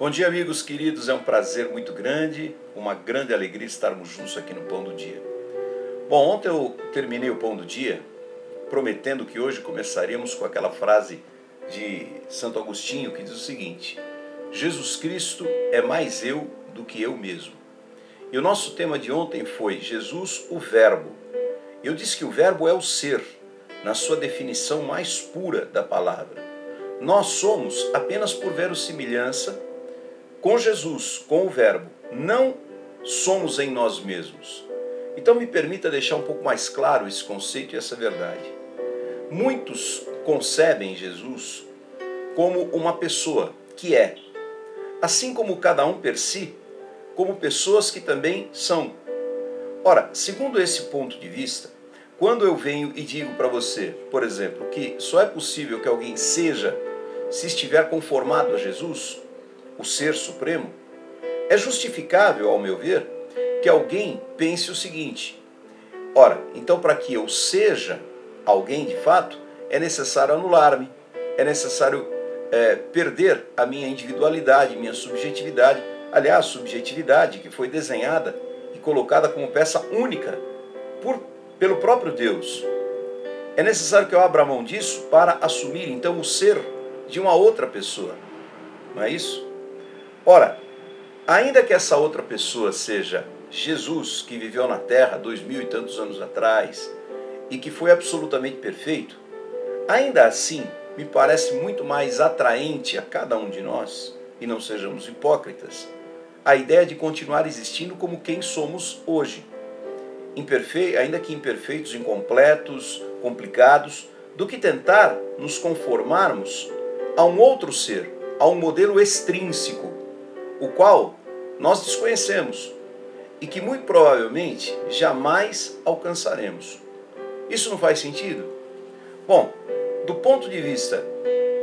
Bom dia, amigos queridos, é um prazer muito grande, uma grande alegria estarmos juntos aqui no Pão do Dia. Bom, ontem eu terminei o Pão do Dia prometendo que hoje começaríamos com aquela frase de Santo Agostinho que diz o seguinte: Jesus Cristo é mais eu do que eu mesmo. E o nosso tema de ontem foi Jesus, o Verbo. Eu disse que o Verbo é o ser, na sua definição mais pura da palavra. Nós somos apenas por verossimilhança com Jesus, com o Verbo. Não somos em nós mesmos. Então me permita deixar um pouco mais claro esse conceito e essa verdade. Muitos concebem Jesus como uma pessoa que é, assim como cada um per si, como pessoas que também são. Ora, segundo esse ponto de vista, quando eu venho e digo para você, por exemplo, que só é possível que alguém seja se estiver conformado a Jesus, o Ser Supremo, é justificável, ao meu ver, que alguém pense o seguinte: ora, então para que eu seja alguém de fato, é necessário anular-me, é necessário perder a minha individualidade, minha subjetividade, aliás, subjetividade que foi desenhada e colocada como peça única pelo próprio Deus. É necessário que eu abra mão disso para assumir então o ser de uma outra pessoa, não é isso? Ora, ainda que essa outra pessoa seja Jesus, que viveu na Terra 2000 e tantos anos atrás e que foi absolutamente perfeito, ainda assim me parece muito mais atraente a cada um de nós, e não sejamos hipócritas, a ideia de continuar existindo como quem somos hoje, ainda que imperfeitos, incompletos, complicados, do que tentar nos conformarmos a um outro ser, a um modelo extrínseco, o qual nós desconhecemos e que muito provavelmente jamais alcançaremos. Isso não faz sentido? Bom, do ponto de vista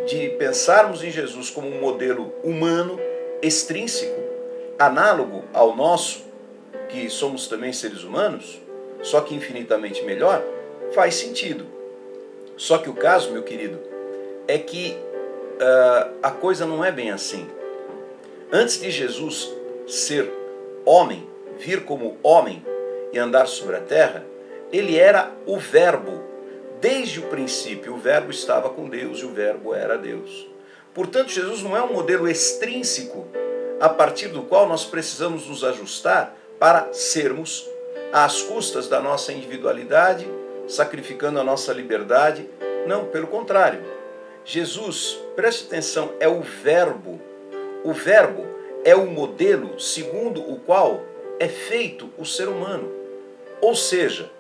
de pensarmos em Jesus como um modelo humano, extrínseco, análogo ao nosso, que somos também seres humanos, só que infinitamente melhor, faz sentido. Só que o caso, meu querido, é que a coisa não é bem assim. Antes de Jesus ser homem, vir como homem e andar sobre a terra, ele era o Verbo. Desde o princípio, o Verbo estava com Deus e o Verbo era Deus. Portanto, Jesus não é um modelo extrínseco a partir do qual nós precisamos nos ajustar para sermos às custas da nossa individualidade, sacrificando a nossa liberdade. Não, pelo contrário. Jesus, preste atenção, é o Verbo. O Verbo é o modelo segundo o qual é feito o ser humano. Ou seja,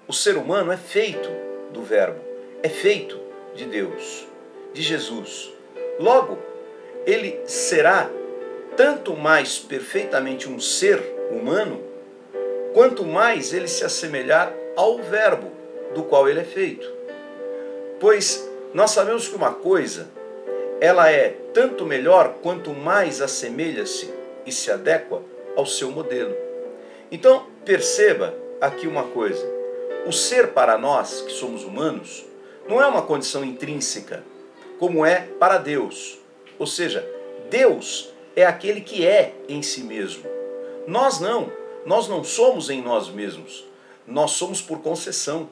o ser humano é feito do Verbo, é feito de Deus, de Jesus. Logo, ele será tanto mais perfeitamente um ser humano, quanto mais ele se assemelhar ao Verbo do qual ele é feito. Pois nós sabemos que uma coisa, ela é tanto melhor quanto mais assemelha-se e se adequa ao seu modelo. Então, perceba aqui uma coisa: o ser para nós, que somos humanos, não é uma condição intrínseca, como é para Deus. Ou seja, Deus é aquele que é em si mesmo. Nós não somos em nós mesmos. Nós somos por concessão.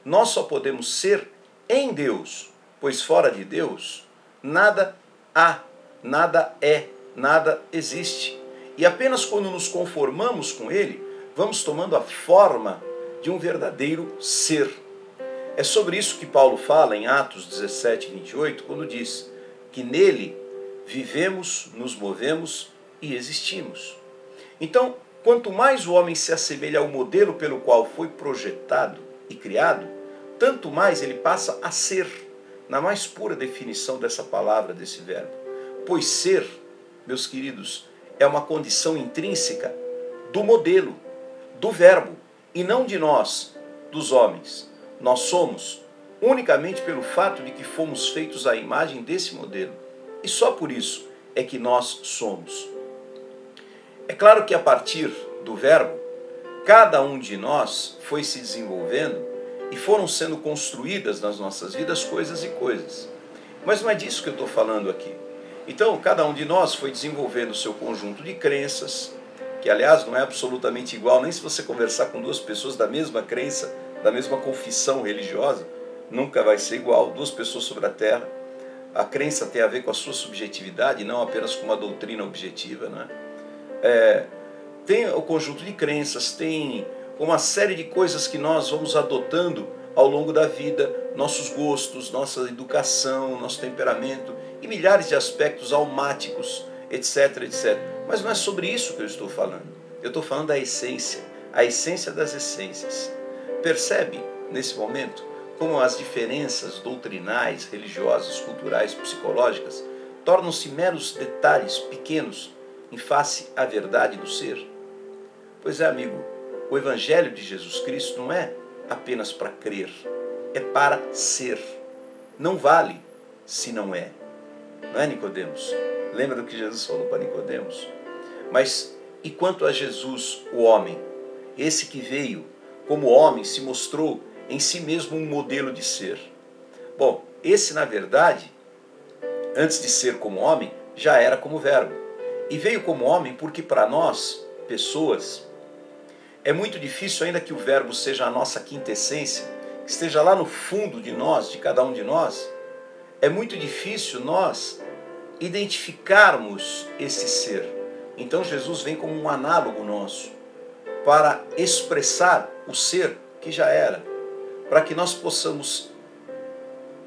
Nós só podemos ser em Deus, pois fora de Deus, nada há, nada é, nada existe. E apenas quando nos conformamos com Ele, vamos tomando a forma de um verdadeiro ser. É sobre isso que Paulo fala em Atos 17, 28, quando diz que nele vivemos, nos movemos e existimos. Então, quanto mais o homem se assemelha ao modelo pelo qual foi projetado e criado, tanto mais ele passa a ser, na mais pura definição dessa palavra, desse verbo. Pois ser, meus queridos, é uma condição intrínseca do modelo, do verbo, e não de nós, dos homens. Nós somos unicamente pelo fato de que fomos feitos à imagem desse modelo. E só por isso é que nós somos. É claro que a partir do verbo, cada um de nós foi se desenvolvendo e foram sendo construídas nas nossas vidas coisas e coisas. Mas não é disso que eu estou falando aqui. Então, cada um de nós foi desenvolvendo o seu conjunto de crenças, que aliás não é absolutamente igual, nem se você conversar com duas pessoas da mesma crença, da mesma confissão religiosa, nunca vai ser igual, duas pessoas sobre a Terra. A crença tem a ver com a sua subjetividade, não apenas com uma doutrina objetiva, né? Tem o conjunto de crenças, tem uma série de coisas que nós vamos adotando ao longo da vida, nossos gostos, nossa educação, nosso temperamento e milhares de aspectos almáticos, etc, etc. Mas não é sobre isso que eu estou falando. Eu estou falando da essência, a essência das essências. Percebe, nesse momento, como as diferenças doutrinais, religiosas, culturais, psicológicas tornam-se meros detalhes pequenos em face à verdade do ser? Pois é, amigo, o Evangelho de Jesus Cristo não é apenas para crer, é para ser. Não vale se não é. Não é, Nicodemos? Lembra do que Jesus falou para Nicodemos? Mas e quanto a Jesus, o homem? Esse que veio como homem, se mostrou em si mesmo um modelo de ser. Bom, esse na verdade, antes de ser como homem, já era como verbo. E veio como homem porque para nós, pessoas, é muito difícil, ainda que o verbo seja a nossa quinta essência, que esteja lá no fundo de nós, de cada um de nós, é muito difícil nós identificarmos esse ser. Então Jesus vem como um análogo nosso, para expressar o ser que já era, para que nós possamos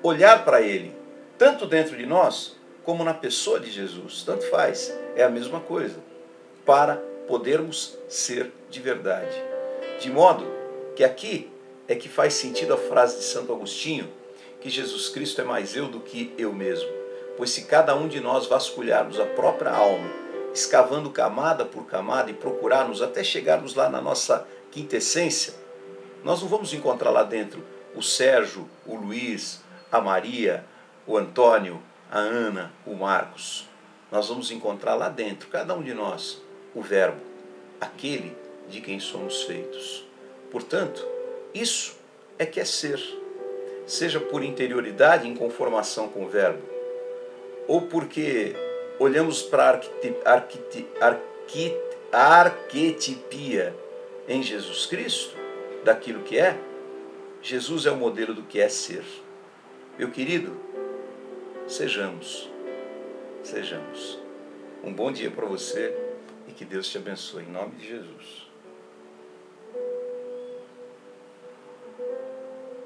olhar para ele, tanto dentro de nós, como na pessoa de Jesus, tanto faz, é a mesma coisa, para podermos ser de verdade. De modo que aqui é que faz sentido a frase de Santo Agostinho, que Jesus Cristo é mais eu do que eu mesmo. Pois se cada um de nós vasculharmos a própria alma, escavando camada por camada e procurarmos até chegarmos lá na nossa quinta essência, nós não vamos encontrar lá dentro o Sérgio, o Luiz, a Maria, o Antônio, a Ana, o Marcos. Nós vamos encontrar lá dentro, cada um de nós, o Verbo, aquele de quem somos feitos. Portanto, isso é que é ser. Seja por interioridade em conformação com o Verbo, ou porque olhamos para a arquetipia em Jesus Cristo, daquilo que é. Jesus é o modelo do que é ser. Meu querido, sejamos. Um bom dia para você e que Deus te abençoe, em nome de Jesus.